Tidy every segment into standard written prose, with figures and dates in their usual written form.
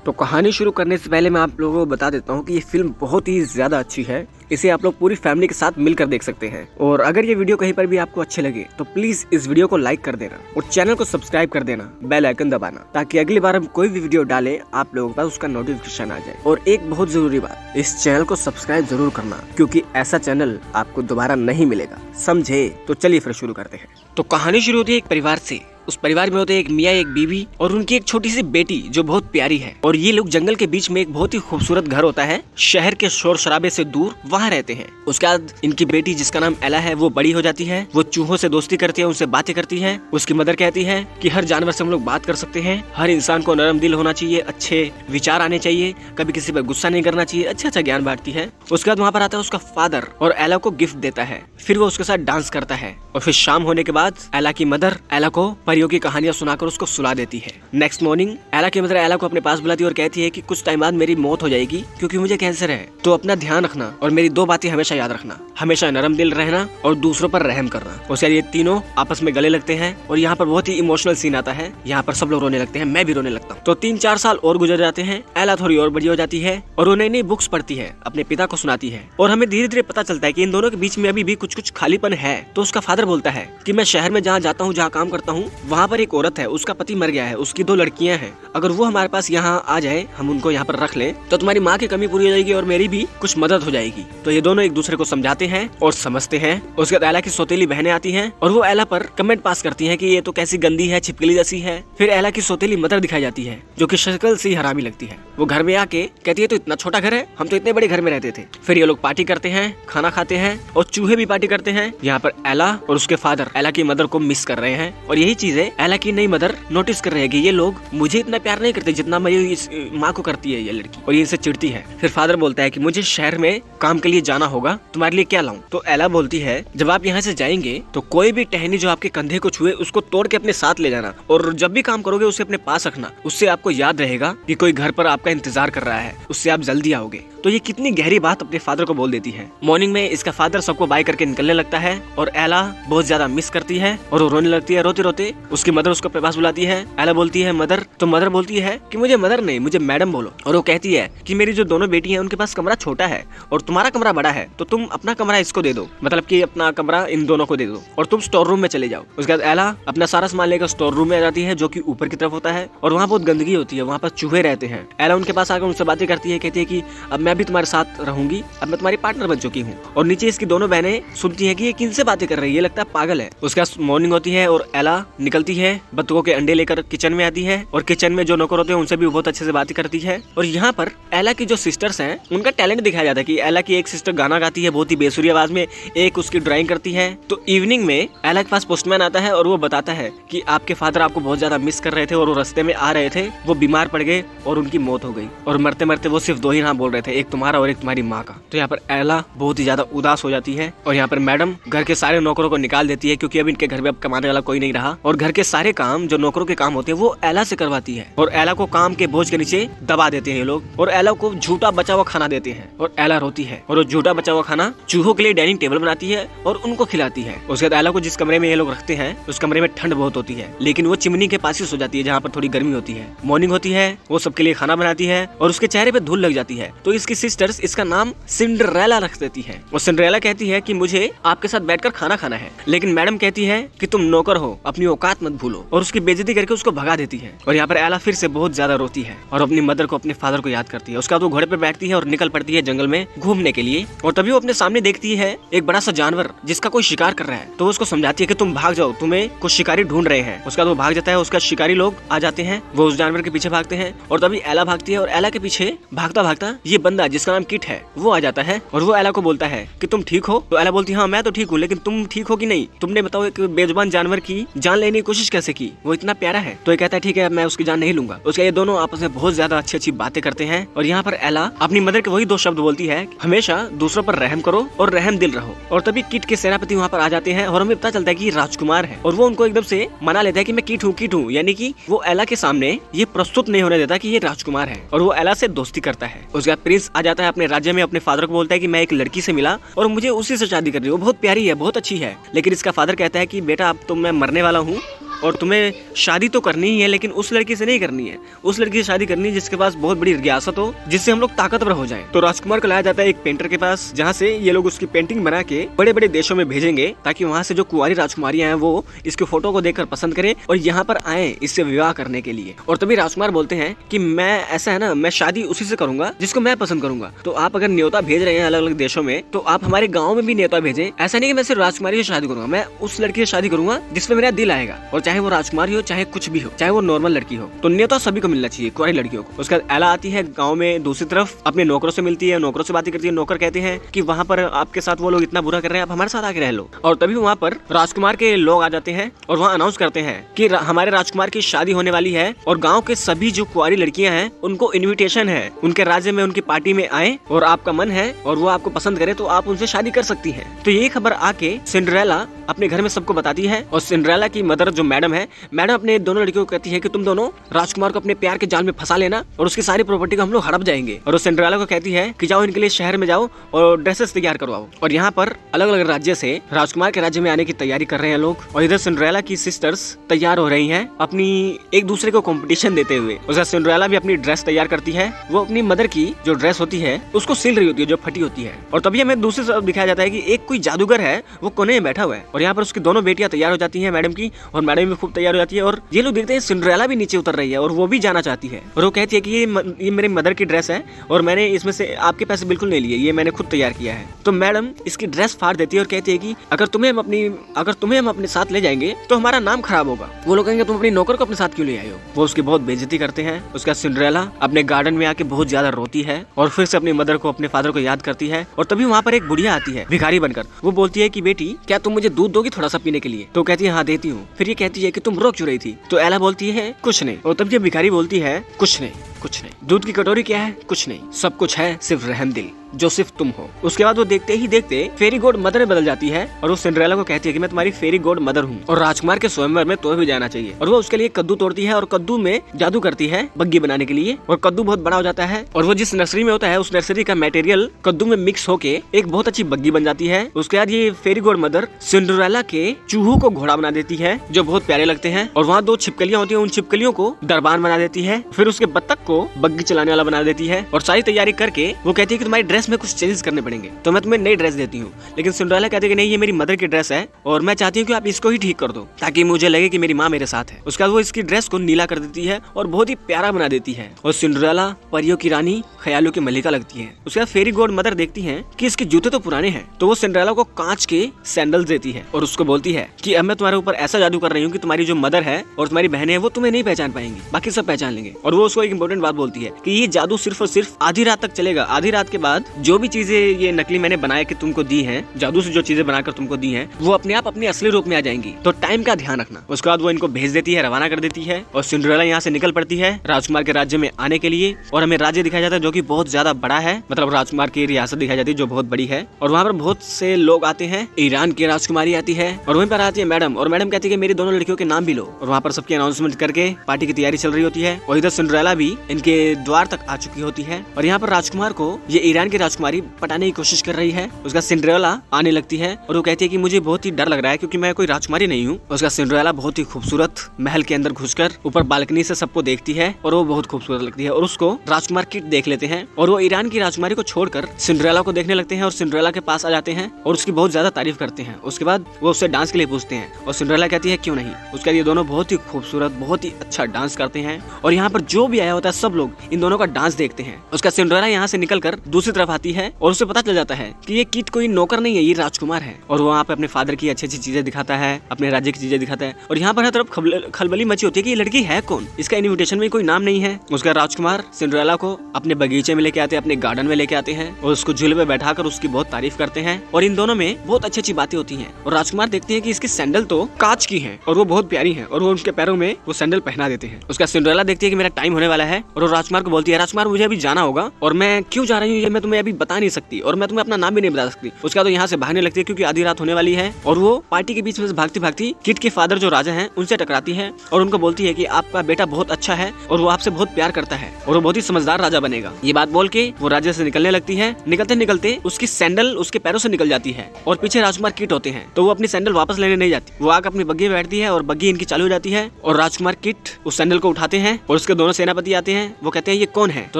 तो कहानी शुरू करने से पहले मैं आप लोगों को बता देता हूँ कि ये फिल्म बहुत ही ज्यादा अच्छी है। इसे आप लोग पूरी फैमिली के साथ मिलकर देख सकते हैं। और अगर ये वीडियो कहीं पर भी आपको अच्छे लगे तो प्लीज इस वीडियो को लाइक कर देना और चैनल को सब्सक्राइब कर देना, बेल आइकन दबाना, ताकि अगली बार हम कोई भी वीडियो डालें आप लोगों के पास उसका नोटिफिकेशन आ जाए। और एक बहुत जरूरी बात, इस चैनल को सब्सक्राइब जरूर करना, क्योंकि ऐसा चैनल आपको दोबारा नहीं मिलेगा, समझे? तो चलिए फिर शुरू करते हैं। तो कहानी शुरू होती है एक परिवार से। उस परिवार में होते हैं एक मियाँ, एक बीवी और उनकी एक छोटी सी बेटी जो बहुत प्यारी है। और ये लोग जंगल के बीच में एक बहुत ही खूबसूरत घर होता है, शहर के शोर शराबे से दूर, वहाँ रहते हैं। उसके बाद इनकी बेटी जिसका नाम एला है वो बड़ी हो जाती है। वो चूहों से दोस्ती करती है, उनसे बातें करती है। उसकी मदर कहती है कि हर जानवर से हम लोग बात कर सकते हैं, हर इंसान को नरम दिल होना चाहिए, अच्छे विचार आने चाहिए, कभी किसी पर गुस्सा नहीं करना चाहिए, अच्छा ज्ञान बांटती है। उसके बाद वहाँ पर आता है उसका फादर और एला को गिफ्ट देता है। फिर वो उसके साथ डांस करता है। और फिर शाम होने के बाद एला की मदर एला को परियों की कहानियां सुनाकर उसको सुला देती है। नेक्स्ट मॉर्निंग एला की मदर एला को अपने पास बुलाती है और कहती है कि कुछ टाइम बाद मेरी मौत हो जाएगी क्योंकि मुझे कैंसर है, तो अपना ध्यान रखना और मेरी दो बातें हमेशा याद रखना, हमेशा नरम दिल रहना और दूसरों पर रहम करना। उसके ये तीनों आपस में गले लगते हैं और यहाँ पर बहुत ही इमोशनल सीन आता है। यहाँ पर सब लोग रोने लगते हैं, मैं भी रोने लगता हूँ। तो 3-4 साल और गुजर जाते हैं। एला थोड़ी और बड़ी हो जाती है और वो नई नई बुक्स पढ़ती है, अपने पिता को सुनाती है। और हमें धीरे धीरे पता चलता है कि इन दोनों के बीच में अभी भी कुछ कुछ खालीपन है। तो उसका फादर बोलता है कि मैं शहर में जहाँ जाता हूँ, जहाँ काम करता हूँ, वहाँ पर एक औरत है, उसका पति मर गया है, उसकी 2 लड़कियां हैं। अगर वो हमारे पास यहाँ आ जाए, हम उनको यहाँ पर रख लें, तो तुम्हारी माँ की कमी पूरी हो जाएगी और मेरी भी कुछ मदद हो जाएगी। तो ये दोनों एक दूसरे को समझाते हैं और समझते हैं। उसके बाद एला की सौतेली बहनें आती हैं और वो एला पर कमेंट पास करती हैं कि ये तो कैसी गंदी है, छिपकली जैसी है। फिर एला की सौतेली मदर दिखाई जाती है जो कि शक्ल से ही हरामी लगती है। वो घर में आके कहती है तो इतना छोटा घर है, हम तो इतने बड़े घर में रहते थे। फिर ये लोग पार्टी करते हैं, खाना खाते हैं और चूहे भी पार्टी करते हैं। यहाँ पर एला और उसके फादर एला की मदर को मिस कर रहे हैं और यही चीजें एला की नई मदर नोटिस कर रहे हैं कि ये लोग मुझे इतना प्यार नहीं करते जितना मेरी इस माँ को करती है ये लड़की, और ये इनसे चिढ़ती है। फिर फादर बोलता है कि मुझे शहर में काम के लिए जाना होगा, तुम्हारे लिए क्या लाऊं? तो एला बोलती है जब आप यहाँ से जाएंगे तो कोई भी टहनी जो आपके कंधे को छुए उसको तोड़ के अपने साथ ले जाना, और जब भी काम करोगे उसे अपने पास रखना। उससे आपको याद रहेगा कि कोई घर पर आपका इंतजार कर रहा है, उससे आप जल्दी आओगे। तो ये कितनी गहरी बात अपने फादर को बोल देती है। मॉर्निंग में इसका फादर सबको बाय करके निकलने लगता है और एला बहुत ज्यादा मिस करती है और वो रोने लगती है। रोते रोते उसकी मदर उसको अपने पास बुलाती है। एला बोलती है मदर, तो मदर बोलती है कि मुझे मदर नहीं, मुझे मैडम बोलो। और वो कहती है कि मेरी जो दोनों बेटी हैं उनके पास कमरा छोटा है और तुम्हारा कमरा बड़ा है, तो तुम अपना कमरा इसको दे दो, मतलब कि अपना कमरा इन दोनों को दे दो और तुम स्टोर रूम में चले जाओ। उसके बाद एला अपना सारा सामान लेकर स्टोर रूम में आ जाती है जो कि ऊपर की तरफ होता है और वहाँ बहुत गंदगी होती है, वहाँ पर चूहे रहते हैं। एला उनके पास आकर उनसे बातें करती है, कहती है कि अब मैं भी तुम्हारे साथ रहूंगी, अब मैं तुम्हारी पार्टनर बन चुकी हूँ। और नीचे इसकी दोनों बहनें सुनती है कि ये किनसे बातें कर रही है, ये लगता है पागल है। उसके बाद मॉर्निंग होती है और एला निकलती है, बत्तखों के अंडे लेकर किचन में आती है और किचन में जो नौकर होते हैं उनसे भी बहुत अच्छे से बातें करती है। और यहाँ पर एला की जो सिस्टर्स हैं उनका टैलेंट दिखाया जाता है कि एला की एक सिस्टर गाना गाती है बहुत ही बेसुरी आवाज में, एक उसकी ड्राइंग करती है। तो इवनिंग में एला के पास पोस्टमैन आता है और वो बताता है कि आपके फादर आपको बहुत ज्यादा मिस कर रहे थे और वो रास्ते में आ रहे थे, वो बीमार पड़ गए और उनकी मौत हो गई, और मरते मरते वो सिर्फ 2 ही नाम बोल रहे थे, एक तुम्हारा और एक तुम्हारी माँ का। तो यहाँ पर एला बहुत ही ज्यादा उदास हो जाती है और यहाँ पर मैडम घर के सारे नौकरों को निकाल देती है क्योंकि अब इनके घर में अब कमाने वाला कोई नहीं रहा, और घर के सारे काम जो नौकरों के काम होते हैं वो एला से करवाती है। और एला को काम के बोझ के नीचे दबा देते हैं ये लोग और एला को झूठा बचा हुआ खाना देते हैं और एला रोती है और वो झूठा बचा हुआ खाना चूहों के लिए डाइनिंग टेबल बनाती है और उनको खिलाती है। उसके बाद एला को जिस कमरे में ये लोग रखते हैं उस कमरे में ठंड बहुत होती है, लेकिन वो चिमनी के पास ही सो जाती है जहाँ पर थोड़ी गर्मी होती है। मॉर्निंग होती है, वो सबके लिए खाना बनाती है और उसके चेहरे पे धूल लग जाती है। तो इसकी सिस्टर्स इसका नाम सिंड्रेला रख देती है और सिंड्रेला कहती है कि मुझे आपके साथ बैठकर खाना खाना है, लेकिन मैडम कहती है कि तुम नौकर हो, अपनी औकात मत भूलो, और उसकी बेइज्जती करके उसको भगा देती है। और यहाँ पर एला फिर से बहुत ज्यादा रोती है और अपनी मदर को, अपने फादर को याद करती है। उसके बाद वो घोड़े पे बैठती है और निकल पड़ती है जंगल में घूमने के लिए। और तभी वो अपने सामने देखती है एक बड़ा सा जानवर जिसका कोई शिकार कर रहा है, तो वो उसको समझाती है कि तुम भाग जाओ, तुम्हें कुछ शिकारी ढूंढ रहे हैं। उसके बाद वो भाग जाता है, उसका शिकारी लोग आ जाते हैं, वो उस जानवर के पीछे भागते हैं और तभी एला भागती है और एला के पीछे भागता भागता ये बंदा जिसका नाम किट है वो आ जाता है और वो एला को बोलता है कि तुम ठीक हो? तो एला बोलती है हाँ मैं तो ठीक हूँ, लेकिन तुम ठीक हो कि नहीं? तुमने बताओ एक बेजुबान जानवर की जान लेने की कोशिश कैसे की, वो इतना प्यारा है। तो ये कहता है ठीक है मैं उसकी जान नहीं लूंगा। उसके ये दोनों आपस में बहुत ज्यादा अच्छी अच्छी बातें करते हैं और यहाँ पर एला अपनी मदर के वही 2 शब्द बोलती है, हमेशा दूसरों पर रहम करो और रहम दिल रहो। और तभी किट के सेनापति वहाँ पर आ जाते हैं और हमें पता चलता है कि राजकुमार है और वो उनको एकदम से मना लेता है कि मैं किट हूँ, यानी कि वो एला के सामने ये प्रस्तुत नहीं होने देता कि ये राजकुमार है और वो एला से दोस्ती करता है। उसके बाद प्रिंस आ जाता है अपने राज्य में, अपने फादर को बोलता है कि मैं एक लड़की से मिला और मुझे उसी से शादी करनी है, वो बहुत प्यारी है, बहुत अच्छी है। लेकिन इसका फादर कहता है कि बेटा अब तो मैं मरने वाला हूँ और तुम्हें शादी तो करनी ही है, लेकिन उस लड़की से नहीं करनी है, उस लड़की से शादी करनी है जिसके पास बहुत बड़ी रियासत हो, जिससे हम लोग ताकतवर हो जाएं। तो राजकुमार को लाया जाता है एक पेंटर के पास, जहाँ से ये लोग उसकी पेंटिंग बना के बड़े बड़े देशों में भेजेंगे, ताकि वहाँ से जो कुंवारी राजकुमारियां हैं वो इसके फोटो को देखकर पसंद करें और यहाँ पर आए इससे विवाह करने के लिए। और तभी राजकुमार बोलते हैं कि मैं ऐसा है ना, मैं शादी उसी से करूंगा जिसको मैं पसंद करूंगा। तो आप अगर न्योता भेज रहे हैं अलग अलग देशों में, तो आप हमारे गाँव में भी न्योता भेजें। ऐसा नहीं कि मैं सिर्फ राजकुमारी से शादी करूंगा, मैं उस लड़की से शादी करूंगा जिसमें मेरा दिल आएगा, और चाहे वो राजकुमारी हो, चाहे कुछ भी हो, चाहे वो नॉर्मल लड़की हो। तो न्योता सभी को मिलना चाहिए, कुंवारी लड़कियों को। उसके बाद एला आती है गाँव में, दूसरी तरफ अपने नौकरों से मिलती है, नौकरों से बातें करती है। नौकर कहते हैं कि वहाँ पर आपके साथ वो लोग इतना बुरा कर रहे हैं, आप हमारे साथ आके रह लो। और तभी वहाँ पर राजकुमार के लोग आ जाते हैं और वहाँ अनाउंस करते हैं कि हमारे राजकुमार की शादी होने वाली है, और गांव के सभी जो कुंवारी लड़कियां हैं उनको इनविटेशन है, उनके राज्य में उनकी पार्टी में आए, और आपका मन है और वो आपको पसंद करे तो आप उनसे शादी कर सकती हैं। तो ये खबर आके सिंड्रेला अपने घर में सबको बताती है, और सिंड्रेला की मदर जो मैडम है, मैडम अपने दोनों लड़कियों को कहती है कि तुम दोनों राजकुमार को अपने प्यार के जाल में फंसा लेना और उसकी सारी प्रॉपर्टी को हम लोग हड़प जाएंगे। और वो सिंड्रेला को कहती है कि जाओ इनके लिए शहर में जाओ और ड्रेसेस तैयार करवाओ। और यहाँ पर अलग अलग राज्य से राजकुमार के राज्य में आने की तैयारी कर रहे हैं लोग, और इधर सिंड्रेला की सिस्टर्स तैयार हो रही हैं अपनी एक दूसरे को कंपटीशन देते हुए। उसका सिंड्रेला भी अपनी ड्रेस तैयार करती है, वो अपनी मदर की जो ड्रेस होती है उसको सिल रही होती है जो फटी होती है। और तभी हमें दूसरी तरफ दिखाया जाता है कि एक कोई जादूगर है, वो कोने में बैठा हुआ है, और यहाँ पर उसकी दोनों बेटियां तैयार हो जाती है मैडम की, और मैडम भी खूब तैयार हो जाती है। और ये लोग देखते हैं सिंड्रेला भी नीचे उतर रही है और वो भी जाना चाहती है, और वो कहती है कि ये मेरी मदर की ड्रेस है और मैंने इसमें से आपके पैसे बिल्कुल नहीं लिए, ये मैंने खुद तैयार किया है। तो मैडम इसकी ड्रेस फाड़ देती है और कहती है कि अगर तुम्हें हम अपने साथ ले जाएंगे तो हमारा नाम खराब होगा। वो लोग कहेंगे तुम अपनी नौकर को अपने साथ क्यों ले आए हो। वो उसकी बहुत बेइज्जती करते हैं। उसका सिंड्रेला अपने गार्डन में आके बहुत ज्यादा रोती है और फिर से अपनी मदर को, अपने फादर को याद करती है। और तभी वहाँ पर एक बुढ़िया आती है भिखारी बनकर। वो बोलती है कि बेटी क्या तुम मुझे दूध दोगी थोड़ा सा पीने के लिए। तो कहती है हाँ देती हूँ। फिर ये कहती है कि तुम रोक क्यों रही थी। तो एला बोलती है कुछ नहीं। और तब ये भिखारी बोलती है कुछ नहीं, कुछ नहीं। दूध की कटोरी क्या है, कुछ नहीं, सब कुछ है सिर्फ रहम दिल जो सिर्फ तुम हो। उसके बाद वो देखते ही देखते फेरी गॉड मदर में बदल जाती है और वो सिंड्रेला को कहती है कि मैं तुम्हारी फेरी गॉड मदर हूँ और राजकुमार के स्वयंवर में तुम्हें भी जाना चाहिए। और वो उसके लिए कद्दू तोड़ती है और कद्दू में जादू करती है बग्गी बनाने के लिए, और कद्दू बहुत बड़ा हो जाता है और वो जिस नर्सरी में होता है उस नर्सरी का मटेरियल कद्दू में मिक्स होके एक बहुत अच्छी बग्गी बन जाती है। उसके बाद ये फेरी गॉड मदर सिंड्रेला के चूहों को घोड़ा बना देती है जो बहुत प्यारे लगते हैं, और वहाँ 2 छिपकलियां होती है, उन छिपकलियों को दरबान बना देती है। फिर उसके बत्तख को बग्गी चलाने वाला बना देती है और सारी तैयारी करके वो कहती है कि तुम्हारी ड्रेस में कुछ चेंजेस करने पड़ेंगे, तो मैं तुम्हें नई ड्रेस देती हूँ। लेकिन सिंड्रेला कहती है कि नहीं, ये मेरी मदर की ड्रेस है और मैं चाहती हूँ कि आप इसको ही ठीक कर दो ताकि मुझे लगे कि मेरी माँ मेरे साथ है। उसके बाद वो इसकी ड्रेस को नीला कर देती है और बहुत ही प्यारा बना देती है और सिंड्रेला परियों की रानी, ख्यालों की मल्लिका लगती है। उसके बाद फेरी गॉड मदर देखती है कि इसके जूते तो पुराने हैं, तो वो सिंड्रेला को कांच के सैंडल्स देती है और उसको बोलती है कि अब मैं तुम्हारे ऊपर ऐसा जादू कर रही हूँ कि तुम्हारी जो मदर है और तुम्हारी बहनें हैं वो तुम्हें नहीं पहचान पाएंगी, बाकी सब पहचान लेंगे। और वो उसको एक इंपॉर्टेंट बात बोलती है कि ये जादू सिर्फ और सिर्फ आधी रात तक चलेगा। आधी रात के बाद जो भी चीजें ये नकली मैंने बनाया कि तुमको दी हैं, जादू से जो चीजें बनाकर तुमको दी हैं, वो अपने आप अपने असली रूप में आ जाएंगी, तो टाइम का ध्यान रखना। उसके बाद वो इनको भेज देती है, रवाना कर देती है और सिंड्रेला यहाँ से निकल पड़ती है राजकुमार के राज्य में आने के लिए। और हमें राज्य दिखाया जाता है जो कि बहुत ज्यादा बड़ा है, मतलब राजकुमार की रियासत दिखाई जाती है जो बहुत बड़ी है। और वहाँ पर बहुत से लोग आते हैं, ईरान की राजकुमारी आती है और वहीं पर आती है मैडम, और मैडम कहती है कि मेरी दोनों लड़कियों के नाम भी लो। और वहाँ पर सबकी अनाउंसमेंट करके पार्टी की तैयारी चल रही होती है और इधर सिंड्रेला भी इनके द्वार तक आ चुकी होती है। और यहाँ पर राजकुमार को ये ईरान की राजकुमारी पटाने की कोशिश कर रही है। उसका सिंड्रेला आने लगती है और वो कहती है कि मुझे बहुत ही डर लग रहा है क्योंकि मैं कोई राजकुमारी नहीं हूँ। उसका सिंड्रेला बहुत ही खूबसूरत महल के अंदर घुसकर ऊपर बालकनी से सबको देखती है और वो बहुत खूबसूरत लगती है और उसको राजकुमार किट देख लेते हैं और वो ईरान की राजकुमारी को छोड़कर सिंड्रेला को देखने लगते हैं और सिंड्रेला के पास आ जाते हैं और उसकी बहुत ज्यादा तारीफ करते हैं। उसके बाद वो उससे डांस के लिए पूछते हैं और सिंड्रेला कहती है क्यों नहीं। उसके लिए दोनों बहुत ही खूबसूरत, बहुत ही अच्छा डांस करते हैं और यहाँ पर जो भी आया होता है सब लोग इन दोनों का डांस देखते हैं। उसका सिंड्रेला यहाँ से निकलकर दूसरी तरफ आती है और उसे पता चल जाता है कि ये किट कोई नौकर नहीं है, ये राजकुमार है। और वो वहाँ पे अपने फादर की अच्छी अच्छी चीजें दिखाता है, अपने राज्य की चीजें दिखाता है। और यहाँ पर हर तरफ खलबली मची होती है कि ये लड़की है कौन, इसका इन्विटेशन में कोई नाम नहीं है। उसका राजकुमार सिंड्रेला को अपने बगीचे में लेके आते हैं, अपने गार्डन में लेके आते हैं और उसको झूले पे बैठाकर उसकी बहुत तारीफ करते हैं और इन दोनों में बहुत अच्छी अच्छी बातें होती हैं। और राजकुमार देखते हैं कि इसकी सैंडल तो कांच की है और वो बहुत प्यारी है और वो उनके पैरों में वो सैंडल पहना देते हैं। उसका सिंड्रेला देखती है कि मेरा टाइम होने वाला है और वो राजकुमार को बोलती है राजकुमार मुझे अभी जाना होगा और मैं क्यों जा रही हूँ ये मैं तुम्हें अभी बता नहीं सकती और मैं तुम्हें अपना नाम भी नहीं बता सकती। उसके बाद यहाँ से भागने लगती है क्योंकि आधी रात होने वाली है और वो पार्टी के बीच में भागती भागती किट के फादर जो राजा हैं उनसे टकराती है और उनको बोलती है कि आपका बेटा बहुत अच्छा है और वो आपसे बहुत प्यार करता है और वो बहुत ही समझदार राजा बनेगा। ये बात बोल के वो राजा से निकलने लगती है। निकलते निकलते उसकी सैंडल उसके पैरों से निकल जाती है और पीछे राजकुमार किट होते हैं तो वो अपनी सैंडल वापस लेने नहीं जाती। वो आकर अपनी बग्गी में बैठती है और बग्गी इनकी चालू हो जाती है और राजकुमार किट उस सैंडल को उठाते हैं और उसके दोनों सेनापति आते हैं। वो कहते हैं ये कौन है? तो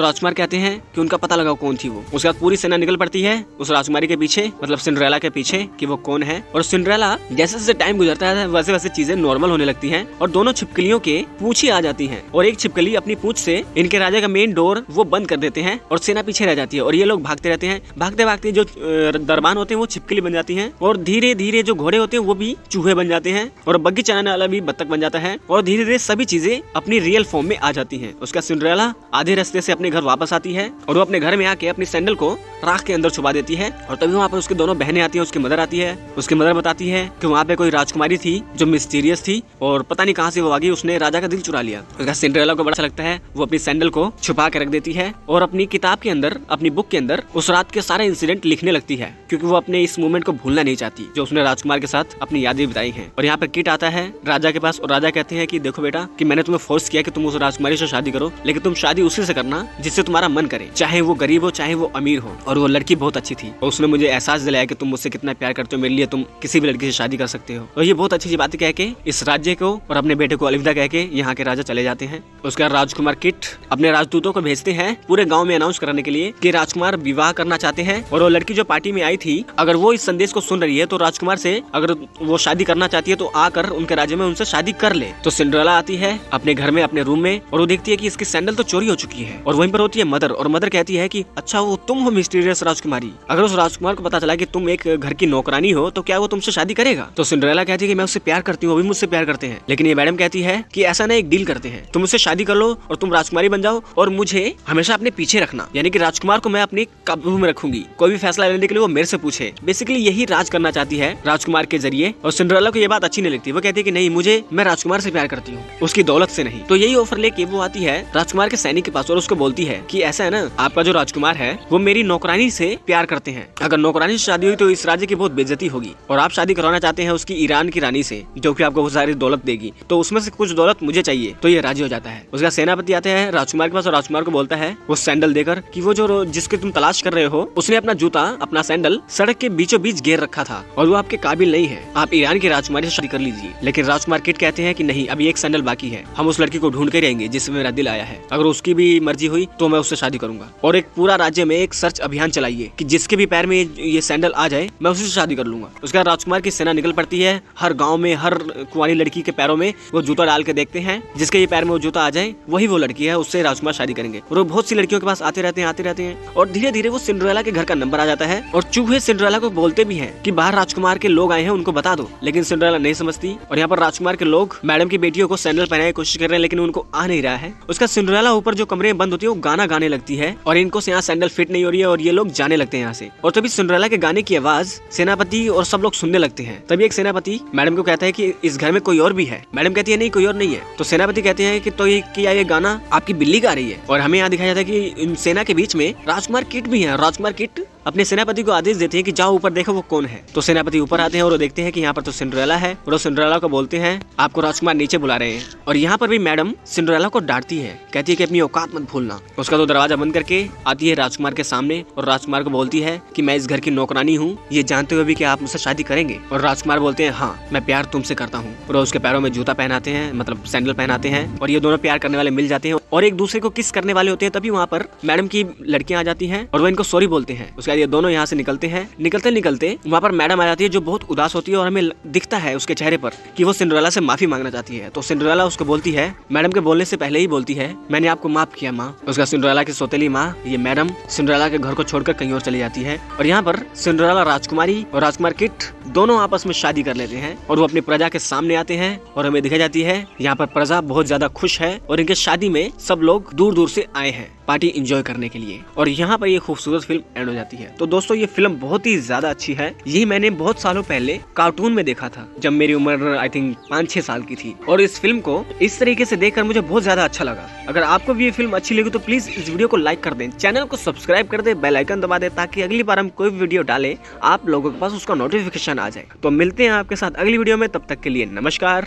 राजकुमार कहते हैं कि उनका पता लगाओ कौन थी वो। उसके बाद पूरी सेना निकल पड़ती है उस राजकुमारी के पीछे, मतलब सिंड्रेला के पीछे कि वो कौन है। और सिंड्रेला जैसे जैसे टाइम गुजरता है वैसे वैसे चीजें नॉर्मल होने लगती हैं और दोनों छिपकलियों के पूंछी आ जाती हैं और एक छिपकली अपनी पूंछ से इनके राजा का मेन डोर वो बंद कर देते हैं और सेना पीछे रह जाती है और ये लोग भागते रहते हैं। भागते भागते जो दरबान होते हैं वो छिपकली बन जाती हैं और धीरे धीरे जो घोड़े होते हैं वो भी चूहे बन जाते हैं और बग्गी चलाने वाला भी बत्तख बन जाता है और धीरे धीरे सभी चीजें अपनी रियल फॉर्म में आ जाती हैं। उसका सिंड्रेला आधे रास्ते से अपने घर वापस आती है और वो अपने घर में आके अपनी सैंडल को राख के अंदर छुपा देती है और तभी वहाँ पर उसकी दोनों बहनें आती है। उसकी मदर आती है। उसकी मदर बताती है कि वहाँ पे कोई राजकुमारी थी जो मिस्टीरियस थी और पता नहीं कहाँ से वो आ गई, उसने राजा का दिल चुरा लिया। उसका सिंड्रेला को बड़ा अच्छा लगता है। वो अपनी सैंडल को छुपा के रख देती है और अपनी किताब के अंदर अपनी बुक के अंदर उस रात के सारे इंसिडेंट लिखने लगती है क्योंकि वो अपने इस मोमेंट को भूलना नहीं चाहती जो उसने राजकुमार के साथ अपनी यादें बिताई हैं। और यहाँ पर किट आता है राजा के पास और राजा कहते हैं कि देखो बेटा कि मैंने तुम्हें फोर्स किया कि तुम उस राजकुमारी से शादी करो, लेकिन तुम शादी उसी से करना जिससे तुम्हारा मन करे, चाहे वो गरीब हो चाहे वो अमीर हो। और वो लड़की बहुत अच्छी थी और उसने मुझे एहसास दिलाया कि तुम मुझसे कितना प्यार करते हो, मेरे लिए तुम किसी भी लड़की से शादी कर सकते हो। और ये बहुत अच्छी बातें कह के इस राज्य को और अपने बेटे को अलविदा कह के यहाँ के राजा चले जाते हैं। उसके बाद राजकुमार किट अपने राजदूतों को भेजते हैं पूरे गाँव में अनाउंस करने के लिए कि राजकुमार विवाह करना चाहते हैं और वो लड़की जो पार्टी में आई थी अगर वो इस संदेश को सुन रही है तो राजकुमार से अगर वो शादी करना चाहती है तो आकर उनके राज्य में उनसे शादी कर ले। तो सिंड्रेला आती है अपने घर में अपने रूम में और वो देखती है कि इसकी सैंडल तो चोरी हो चुकी है और वहीं पर होती है मदर और मदर कहती है कि अच्छा वो तुम हो मिस्टीरियस राजकुमारी। अगर उस राजकुमार को पता चला कि तुम एक घर की नौकरानी हो तो क्या वो तुमसे शादी करेगा? तो सिंड्रेला कहती है कि मैं उससे प्यार करती हूँ, वो भी मुझसे प्यार करते हैं, लेकिन ये मैडम कहती है कि ऐसा ना, एक डील करते हैं, तुम उससे शादी कर लो और तुम राजकुमारी बन जाओ और मुझे हमेशा अपने पीछे रखना, यानी कि राजकुमार को मैं अपने काबू में रखूंगी, कोई भी फैसला लेने के लिए वो मेरे से पूछे। बेसिकली यही राज करना चाहती है राजकुमार के जरिए। और सिंड्रेला को ये बात अच्छी नहीं लगती। वो कहती है कि नहीं, मैं राजकुमार से प्यार करती हूँ, उसकी दौलत से नहीं। तो यही ऑफर लेके वो आती है राजकुमार के सैनिक के पास और उसको बोलती है कि ऐसा है ना, आपका जो राजकुमार है वो मेरी नौकरानी से प्यार करते हैं, अगर नौकरानी से शादी हुई तो इस राज्य की बहुत बेइज्जती होगी और आप शादी करवाना चाहते हैं उसकी ईरान की रानी से जो कि आपको बहुत सारी दौलत देगी, तो उसमें से कुछ दौलत मुझे चाहिए। तो ये राजी हो जाता है। उसका सेनापति आता है राजकुमार के पास और राजकुमार को बोलता है वो सैंडल देकर कि वो जो जिसके तुम तलाश कर रहे हो उसने अपना जूता, अपना सैंडल सड़क के बीचों बीच घेर रखा था और वो आपके काबिल नहीं है, आप ईरान की राजकुमारी से शादी कर लीजिए। लेकिन राजकुमार किट कहते हैं कि नहीं, अभी एक सैंडल बाकी है, हम उस लड़की को ढूंढ के रहेंगे जिसमें मेरा दिल आया है, अगर उसकी भी मर्जी हुई तो मैं उससे शादी करूंगा। और एक पूरा राज्य में एक सर्च अभियान चलाइए कि जिसके भी पैर में ये सैंडल आ जाए मैं उसी से शादी कर लूंगा। उसके बाद राजकुमार की सेना निकल पड़ती है। हर गाँव में हर कुंवारी लड़की के पैरों में वो जूता डाल के देखते हैं, जिसके ये पैर में वो जूता आ जाए वही वो लड़की है, उससे राजकुमार शादी करेंगे। और वो बहुत सी लड़कियों के पास आते रहते हैं और धीरे धीरे वो सिंड्रेला के घर का नंबर आ जाता है और चूहे सिंड्रेला को बोलते भी हैं कि बाहर राजकुमार के लोग आए हैं, उनको बता दो। लेकिन सिंड्रेला नहीं समझती और यहाँ पर राजकुमार के लोग मैडम की बेटियों को सैंडल पहनाने की कोशिश कर रहे हैं लेकिन उनको आ नहीं रहा है। उसका सिंड्रेला ऊपर जो कमरे में बंद होती है वो गाना गाने लगती है और इनको यहाँ सैंडल फिट नहीं हो रही है और ये लोग जाने लगते हैं यहाँ से। और तभी सिंड्रेला के गाने की आवाज सेनापति और सब लोग सुनने लगते हैं। तभी एक सेनापति मैडम को कहता है कि इस घर में कोई और भी है। मैडम कहती है नहीं, कोई और नहीं है। तो सेनापति कहते हैं कि तो ये गाना आपकी बिल्ली गा रही है। और हमें यहाँ दिखाया जाता है कि इन सेना के बीच में राजकुमार किट भी है। राजकुमार किट अपने सेनापति को आदेश देते हैं कि जाओ ऊपर देखो वो कौन है। तो सेनापति ऊपर आते हैं और वो देखते हैं कि यहाँ पर तो सिंड्रेला है और वो सिंड्रेला को बोलते हैं आपको राजकुमार नीचे बुला रहे हैं। और यहाँ पर भी मैडम सिंड्रेला को डांटती है, कहती है कि अपनी औकात मत भूलना। उसका तो दरवाजा बंद करके आती है राजकुमार के सामने और राजकुमार को बोलती है कि मैं इस घर की नौकरानी हूँ, ये जानते हुए भी कि आप मुझसे शादी करेंगे। और राजकुमार बोलते हैं हाँ, मैं प्यार तुमसे करता हूँ। और उसके पैरों में जूता पहनाते हैं, मतलब सैंडल पहनाते हैं और ये दोनों प्यार करने वाले मिल जाते हैं और एक दूसरे को किस करने वाले होते हैं। तभी वहाँ पर मैडम की लड़कियां आ जाती हैं और वो इनको सॉरी बोलते हैं। उसके बाद ये दोनों यहाँ से निकलते हैं। निकलते वहाँ पर मैडम आ जाती है जो बहुत उदास होती है और हमें दिखता है उसके चेहरे पर कि वो सिंड्रेला से माफी मांगना चाहती है। तो सिंड्रेला उसको बोलती है, मैडम के बोलने से पहले ही बोलती है मैंने आपको माफ किया माँ। उसका सिंड्रेला की सौतेली माँ ये मैडम सिंड्रेला के घर को छोड़कर कहीं और चली जाती है और यहाँ पर सिंड्रेला राजकुमारी और राजकुमार किट दोनों आपस में शादी कर लेते हैं और वो अपनी प्रजा के सामने आते हैं और हमें दिखाई जाती है यहाँ पर प्रजा बहुत ज्यादा खुश है और इनके शादी में सब लोग दूर दूर से आए हैं। पार्टी एंजॉय करने के लिए। और यहाँ पर ये खूबसूरत फिल्म एंड हो जाती है। तो दोस्तों ये फिल्म बहुत ही ज्यादा अच्छी है। ये मैंने बहुत सालों पहले कार्टून में देखा था जब मेरी उम्र आई थिंक 5-6 साल की थी, और इस फिल्म को इस तरीके से देखकर मुझे बहुत ज्यादा अच्छा लगा। अगर आपको भी ये फिल्म अच्छी लगी तो प्लीज इस वीडियो को लाइक कर दें, चैनल को सब्सक्राइब कर दें, बेल आइकन दबा दें, ताकि अगली बार हम कोई वीडियो डालें आप लोगों के पास उसका नोटिफिकेशन आ जाए। तो मिलते हैं आपके साथ अगली वीडियो में, तब तक के लिए नमस्कार।